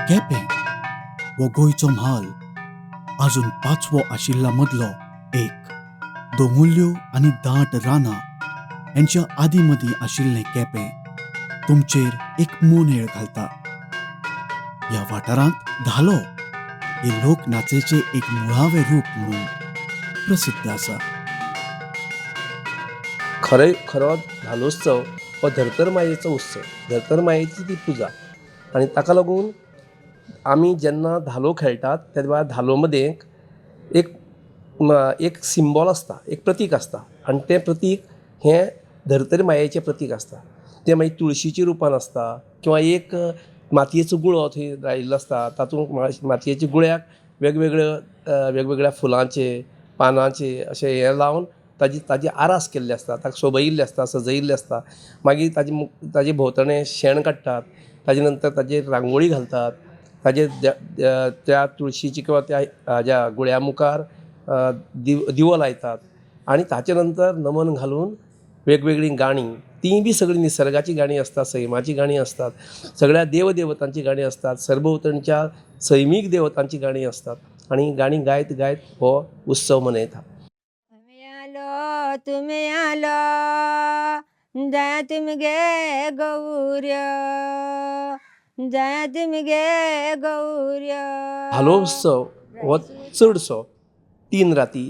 केपें हो गोंयचो म्हाल आजून 5वो आशिल्ल्या मदलो एक. दोंगुल्ल्यो आनी दाट रानां हेंच्या आदीं मदीं आशिल्लें केपें तुमचेर एक मोनेळ घालता. ह्या वाठारांत धालो हे लोकनाचेचें एक मुळावें रूप म्हणून प्रसिद्ध आसा. खरो धालोत्सव हो धर्तर मायेचो उत्सव, धर्तर मायेची ती पुजा. आनी ताका लागून आमी जेन्ना धालो खेळटात तेन्ना धालो मदें एक सिंबॉल आसता, एक प्रतीक आसता. आनी तें प्रतीक हें धर्तर मायेचें प्रतीक आसता. तें मागीर तुळशीच्या रुपान आसता किंवा एक मातयेचो गुळो थंय लायिल्लो आसता. तातूंत मातयेच्या गुळ्याक वेगवेगळ्या फुलांचे, पानांचे अशें हें लावन ताजी आरास केल्ली आसता, ताका शोभयिल्ली आसता, सजयिल्ली आसता. मागीर ताजे भोंवतणें शेण काडटात, ताजे नंतर ताजेर रांगोळी घालतात, ताजेर त्या तुळशीची किंवा त्या हाज्या गुळ्या मुखार दिवो लायतात. आनी ताचे नंतर नमन घालून वेगवेगळीं गाणीं, तीं बी सगळीं निसर्गाची गाणीं आसतात, सैमाची गाणीं आसतात, सगळ्या देवदेवतांची गाणीं आसतात, सरभोंवतणच्या सैमीक देवतांची गाणीं आसतात. आनी गाणीं गायत गायत हो उत्सव मनयतात. तुम्ही आलो जया तुमगे गौर्य, जया तुमगे गौर्य. धालो उत्सव हो चडसो 3 राती,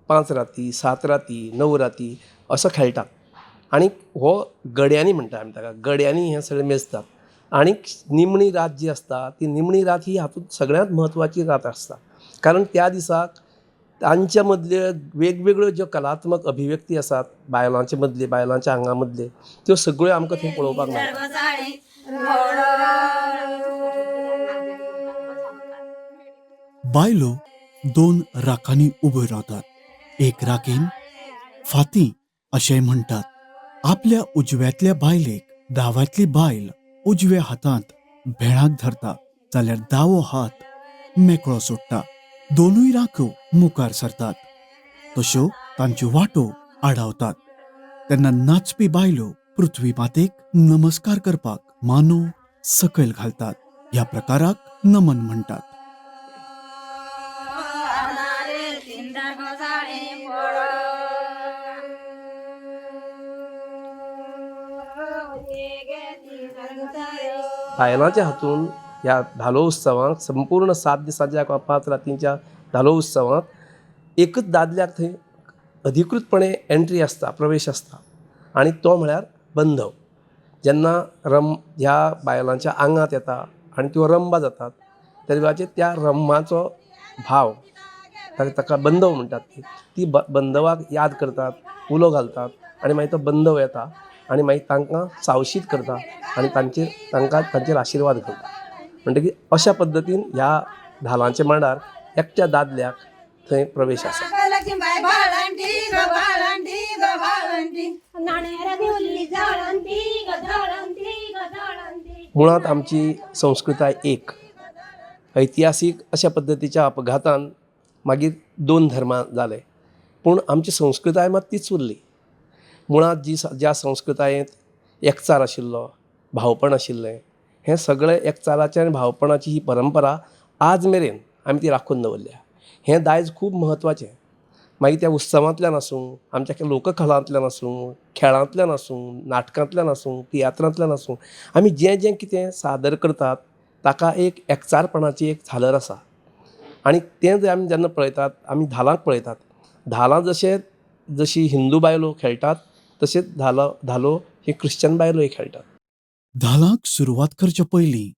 5 राती, 7 राती, 9 राती असो खेळटात. आनी हो गड्यांनी म्हणटा आमी ताका, गड्यांनी हें सगळें मेजतात. आनी निमणी रात जी आसता ती निमणी रात ही हातूंत सगळ्यांत म्हत्वाची रात आसता. कारण त्या दिसाक तांच्या मदल्यो वेगवेगळ्यो ज्यो कलात्मक अभिव्यक्ती आसात बायलांचे मदले, बायलांच्या आंगा मदले, त्यो सगळ्यो आमकां थंय पळोवपाक मेळटा. बायलो 2 राखांनी उब्यो रावतात. एक राखीन फातीं अशेंय म्हणटात. आपल्या उजव्यातल्या बायलेक दाव्यातली बायल उजव्या हातांत भेणाक धरता जाल्यार दावो हात मेकळो सोडटा. दोनूय राखो मुखार सरतात, तश्यो तांच्यो वाटो आडावतात. तेन्ना नाचपी बायलो पृथ्वी मातेक नमस्कार करपाक मानो सकयल घालतात. ह्या प्रकाराक नमन म्हणटात. बायलांच्या हातून ह्या धालो उत्सवांत संपूर्ण 7 दिसांच्या किंवा 5 रातींच्या धालो उत्सवांत एकच दादल्याक थंय अधिकृतपणे एंट्री आसता, प्रवेश आसता. आनी तो म्हळ्यार बंधव. जेन्ना ह्या बायलांच्या आंगांत येता आनी त्यो रंबा जातात तेन्ना त्या रंबाचो भाव ताका बंधव म्हणटात. ती बंधवाक याद करतात, उलो घालतात आनी मागीर तो बंधव येता आनी मागीर तांकां सावशीत करता आनी तांचेर आशिर्वाद करता. म्हणटकीर अशा पद्दतीन ह्या धालांच्या मांडार एकट्या दादल्याक थंय प्रवेश आसा. मुळांत आमची संस्कृताय एक. ऐतिहासीक अशा पद्दतीच्या अपघातान मागीर 2 धर्मां जाले, पूण आमची संस्कृताय मात तीच उरली. मुळांत ज्या संस्कृतायेंत एकचार आशिल्लो, भावपण आशिल्लें, हें सगळें एकचाराचें आनी भावपणाची ही परंपरा आज मेरेन आमी ती राखून दवरल्या. हें दायज खूब म्हत्वाचें. मागीर त्या उत्सवांतल्यान आसूं, आमच्या लोककलांतल्यान आसूं, खेळांतल्यान आसूं, नाटकांतल्यान आसूं, तियात्रांतल्यान आसूं, आमी जें कितें सादर करतात ताका एक एकचारपणाची एक झालर आसा. आनी तें जर आमी जेन्ना पळयतात, आमी धालांक पळयतात. धालां जशी हिंदू बायलो खेळटात तशेंच धालो हे क्रिश्चन बायलोय खेळटात. धालांक सुरवात करचे पयलीं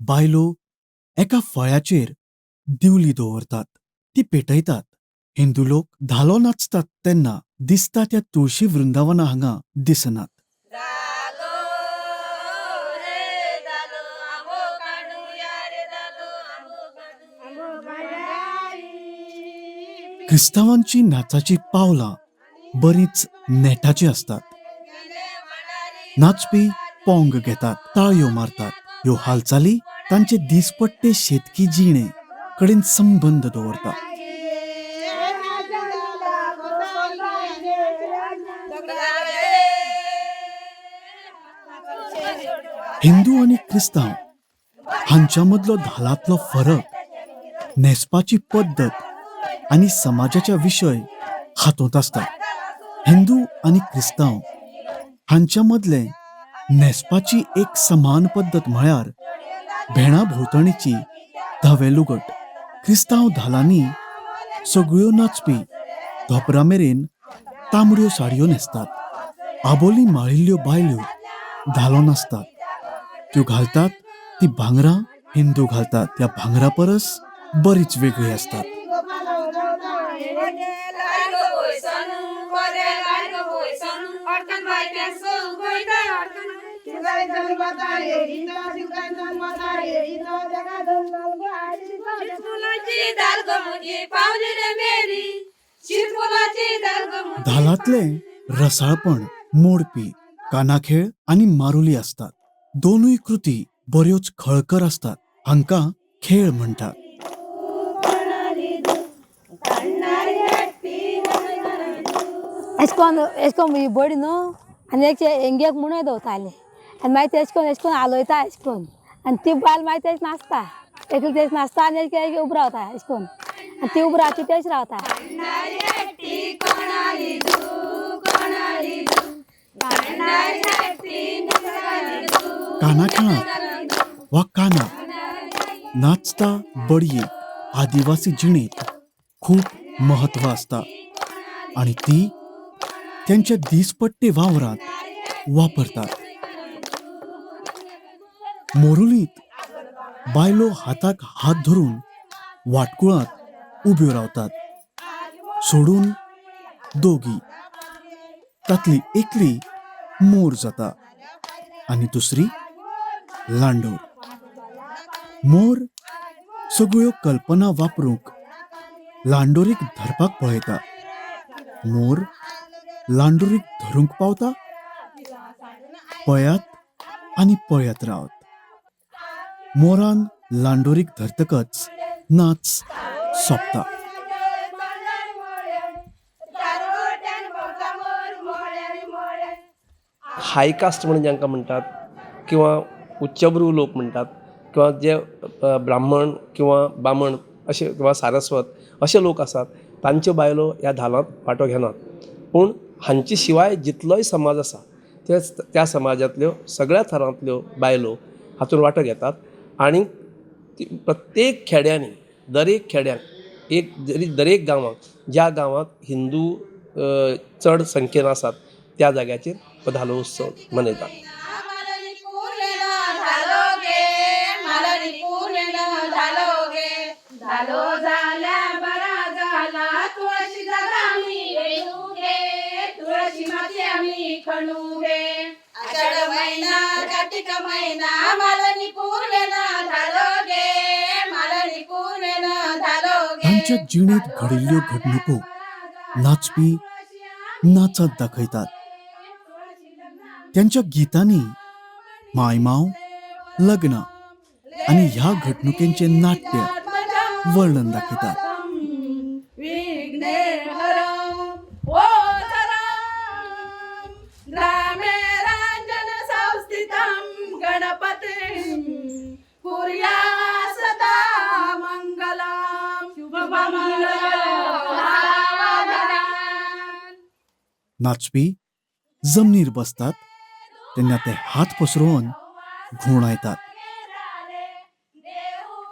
बायलो एका फळ्याचेर दिवली दवरतात, ती पेटयतात. हिंदू लोक धालो नाचतात तेन्ना दिसता त्या तुळशी वृंदावना हांगा दिसनात. क्रिस्तावांची नाचाची पावलां बरीच नेटाची असतात. नाचपी पोंग घेतात, ताळयो मारतात. ह्यो हालचाली तांचे दिसपट्टे शेतकी जिणे कडेन संबंध दवरतात. हिंदू आणि ख्रिस्ताव हांच्या मधलो धालांतलो फरक न्हेसपाची पद्दत आणि समाजाच्या विशय हातूंत आसता. हिंदू आणि क्रिस्तांव हांच्या मदले न्हेसपाची एक समान पद्दत म्हळ्यार भेणा भोंवतणीची धवे लुगट. क्रिस्तांव धालांनी सगळ्यो नाचपी धोपरा मेरेन तांबड्यो साडयो न्हेसतात. आबोली माळिल्ल्यो बायल्यो धालो नाचतात. त्यो घालतात ती भांगरां हिंदू घालतात त्या भांगरा परस बरीच वेगळी असतात. धालांतले रसाळपण मोडपी कानाखेळ आणि मारुली असतात. दोनूय कृती बऱ्योच खळकर असतात. हांकां खेळ म्हणटात. एशें कोन्न बडी न्हू आनी एक हेंगेक म्हणून दवरताले आनी मागीर तेश कोन्न हालोयता एशें कोन्न आनी ती बायल मागीर तेच नाचता. एकली तेच नाचता आनी एक उबो रावता एशें कोन्न आनी ती उबो रावता ती तेच रावता. काना खेळांत वा काना नाचता बडयेक आदिवासी जिणेंत खूब महत्व आसता आणि ती त्यांच्या दिसपट्टे वावरांत वापरतात. मोरुलींत बायलो हाताक हात धरून वाटकुळांत उब्यो रावतात. सोडून दोगी तातली एकली मोर जाता आणि दुसरी लांडोर. मोर सगळ्यो कल्पना वापरूंक लांडोरीक धरपाक पळयता. मोर लांडोरीक धरूंक पावता. पळयात आनी पळयत रावत. मोरान लांडोरीक धरतकच नाच सोंपता. हाय कास्ट म्हणून जांकां म्हणटात किंवा उच्चभ्रू लोक म्हणटात किंवा जे ब्राह्मण किंवा बामण अशे किंवा सारस्वत अशे लोक आसात तांच्यो बायलो ह्या धालांत वांटो घेनात. पूण हांचे शिवाय जितलोय समाज आसा त्या समाजांतल्यो सगळ्या थरांतल्यो बायलो हातूंत वांटो घेतात. आनी प्रत्येक खेड्यांनी दरेक खेड्याक दरेक गांवांत ज्या गांवांत हिंदू चड संख्येन आसात त्या जाग्याचेर धालो उत्सव मनयतात. तांच्या जिणेंत घडिल्ल्यो घडणुको नाचपी नाचत दाखयतात. त्यांच्या गितांनी मायमाव लग्न आणि ह्या घडणुकेंचे नाट्य वर्णन दाखयतात. नाचपी जमनीर बसतात तेन्ना ते हात पसरोवन घुवणायतात.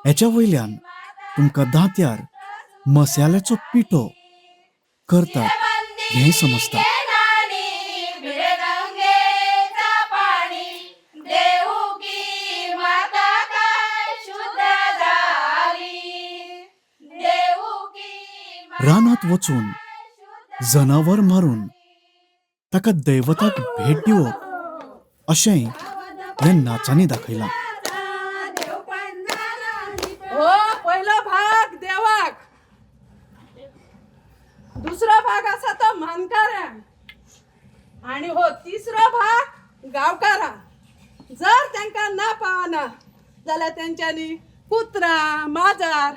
हेच्या वयल्यान तुमकां दांत्यार मसाल्याचो पिठो करतात हें समजता. रानात वचून जनावर मारून ताका दैवताक भेट दिवप अशेंय ह्या नाचांनी दाखयलां. पयलो भाग देवाक, दुसरो भाग आसा तो मानकारांक आणि हो तिसरो भाग गांवकारांक. जर तांकां ना पावना जाल्यार तेंच्यांनी कुत्रा माजार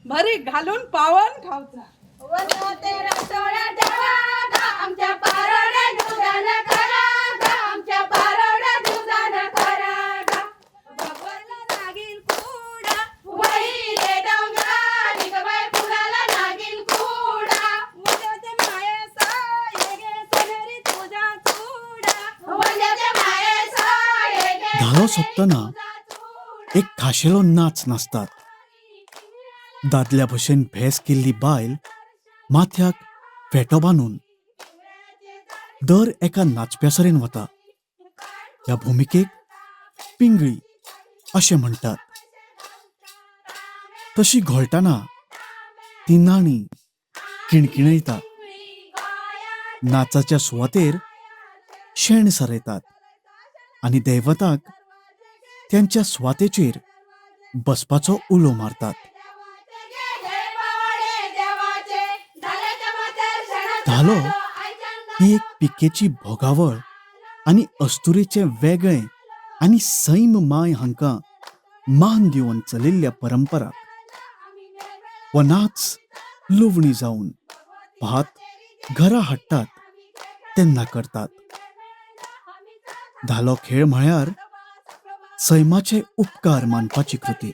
भरी घालून पावन खावचा. आमच्या पारोड्या धालो सोंपतना एक खाशेलो नाच नाचतात. दादल्या भशेन भेस केल्ली बायल माथ्याक फेटो बांदून दर एका नाचप्यासरेन वता. ह्या भुमिकेक पिंगळी अशें म्हणटात. तशी घोळटाना ती नाणी किणकिणयता. नाचाच्या सुवातेर शेण सरयतात आनी दैवताक त्यांच्या सुवातेचेर बसपाचो उलो मारतात. धालो ही एक पिकेची भोगावळ आनी अस्तुरेचे वेगळे आनी सैम माय हांकां मान दिवन चलिल्ल्या परंपराक हो नाच लुवणी जावन भात घरा हाडटात तेन्ना करतात. धालो खेळ म्हळ्यार सैमाचे उपकार मानपाची कृती.